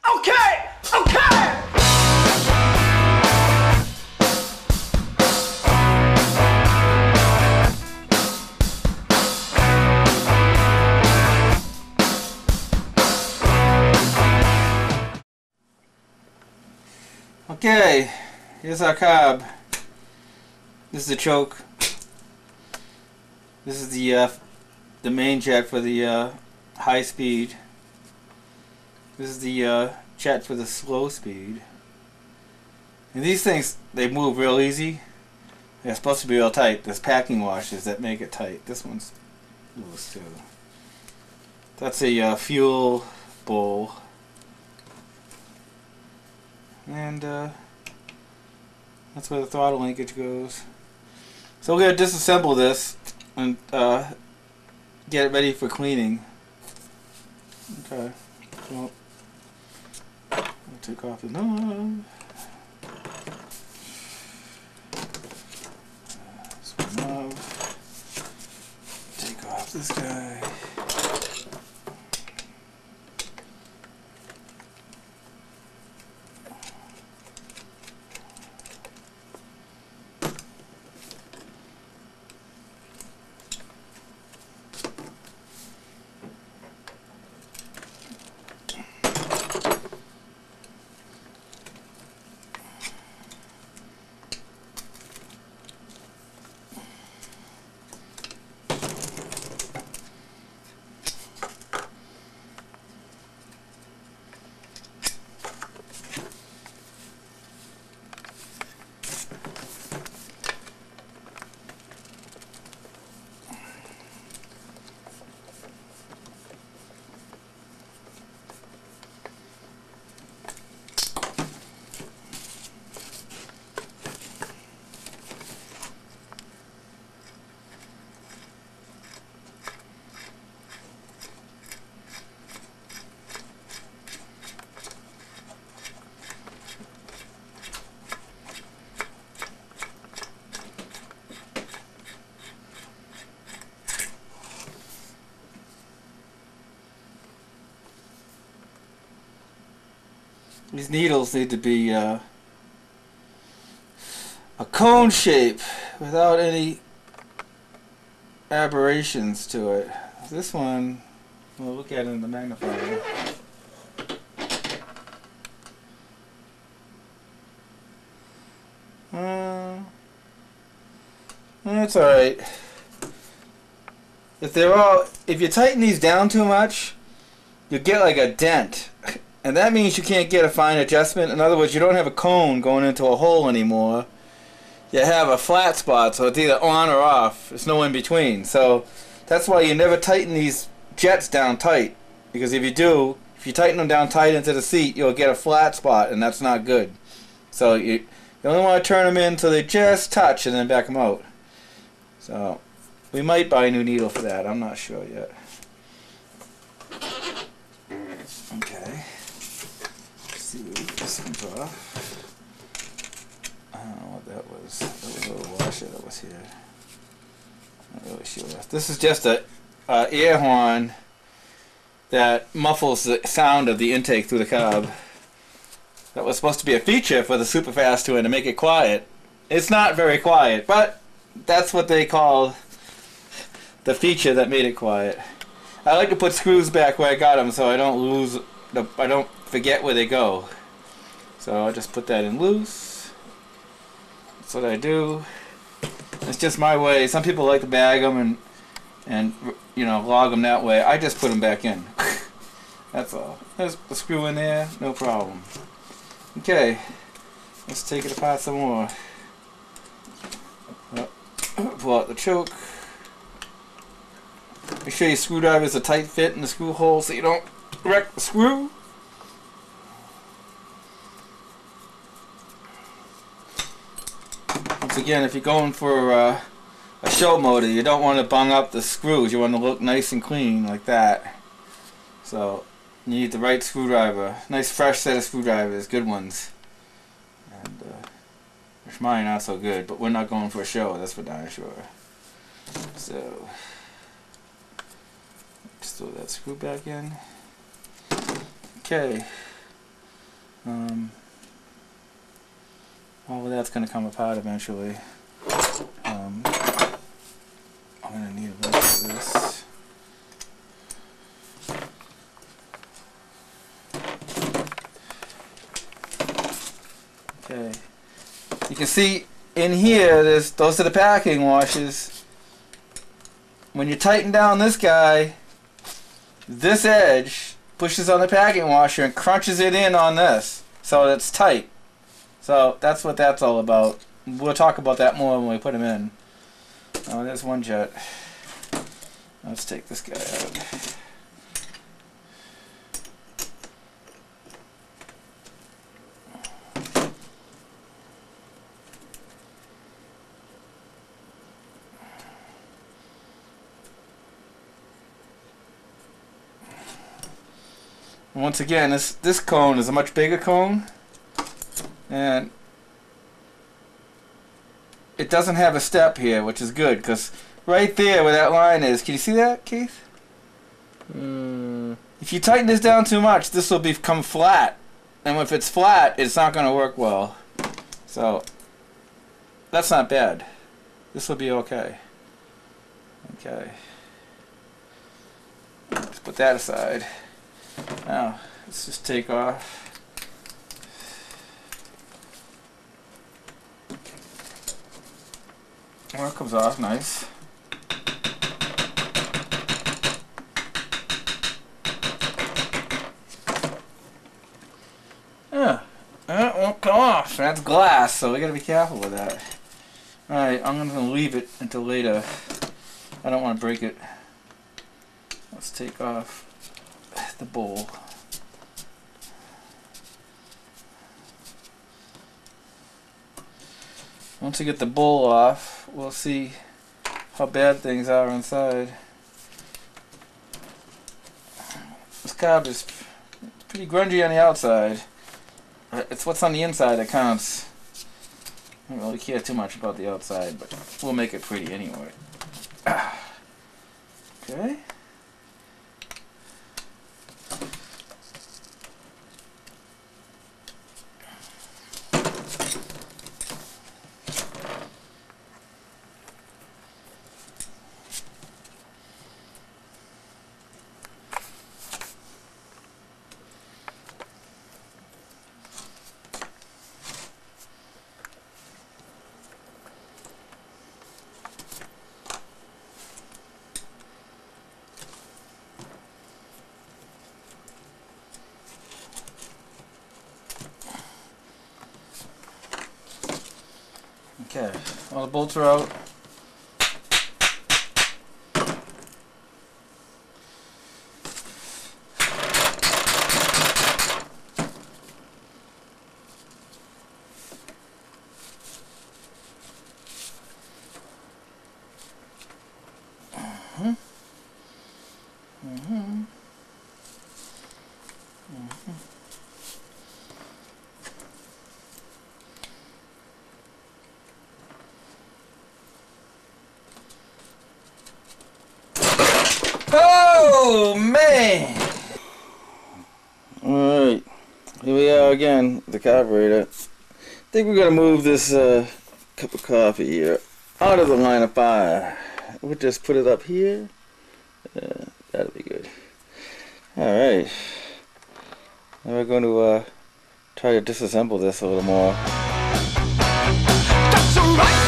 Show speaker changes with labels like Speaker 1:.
Speaker 1: Okay! Okay!
Speaker 2: Okay, here's our cob. This is the choke. This is the main jet for the high speed. This is the jet for the slow speed. And these things, they move real easy. They're supposed to be real tight. There's packing washers that make it tight. This one's loose too. That's a fuel bowl. And that's where the throttle linkage goes. So we're going to disassemble this and get it ready for cleaning. Okay. Well, I'll take off the knob. Knob. Take off this guy. These needles need to be a cone shape without any aberrations to it. This one, we'll look at it in the magnifier. That's alright. If you tighten these down too much, you get like a dent. And that means you can't get a fine adjustment. In other words, you don't have a cone going into a hole anymore. You have a flat spot, so it's either on or off. There's no in between. So that's why you never tighten these jets down tight. Because if you do, if you tighten them down tight into the seat, you'll get a flat spot, and that's not good. So you only want to turn them in so they just touch and then back them out. So we might buy a new needle for that. I'm not sure yet. Okay. See, this one's off. I don't know what that was. That was a little washer that was here. Not really sure. This is just a air horn that muffles the sound of the intake through the cob. That was supposed to be a feature for the Superfast Twin to make it quiet. It's not very quiet, but that's what they call the feature that made it quiet. I like to put screws back where I got them so I don't forget where they go. So I'll just put that in loose. That's what I do. It's just my way. Some people like to bag them and you know, log them that way. I just put them back in. That's all. There's a screw in there, no problem. Okay, let's take it apart some more. Pull out the choke. Make sure your screwdriver is a tight fit in the screw hole so you don't wreck the screw. Once again, if you're going for a show motor, you don't want to bung up the screws. You want to look nice and clean like that. So you need the right screwdriver. Nice fresh set of screwdrivers, good ones. And which mine not so good, but we're not going for a show, that's for darn sure. So just throw that screw back in. Okay. all of that's going to come apart eventually. I'm going to need a bunch of this. Okay. You can see in here, those are the packing washers. When you tighten down this guy, this edge pushes on the packing washer and crunches it in on this, so it's tight. So that's what that's all about. We'll talk about that more when we put them in. Oh, there's one jet. Let's take this guy out. Once again, this cone is a much bigger cone, and it doesn't have a step here, which is good, because right there where that line is, can you see that, Keith? If you tighten this down too much, this will become flat, and if it's flat, it's not going to work well. So that's not bad. This will be okay. Okay. Let's put that aside. Now, let's just take off. Well, it comes off nice. Yeah, it won't come off. That's glass, so we gotta be careful with that. Alright, I'm gonna leave it until later. I don't want to break it. Let's take off the bowl. Once we get the bowl off, we'll see how bad things are inside. This carb is pretty grungy on the outside. It's what's on the inside that counts. I don't really care too much about the outside, but we'll make it pretty anyway. Okay. Okay, all the bolts are out. Oh man! Alright, here we are again, the carburetor. I think we're gonna move this cup of coffee here out of the line of fire. We'll just put it up here. That'll be good. Alright. Now we're going to try to disassemble this a little more.
Speaker 1: That's alright.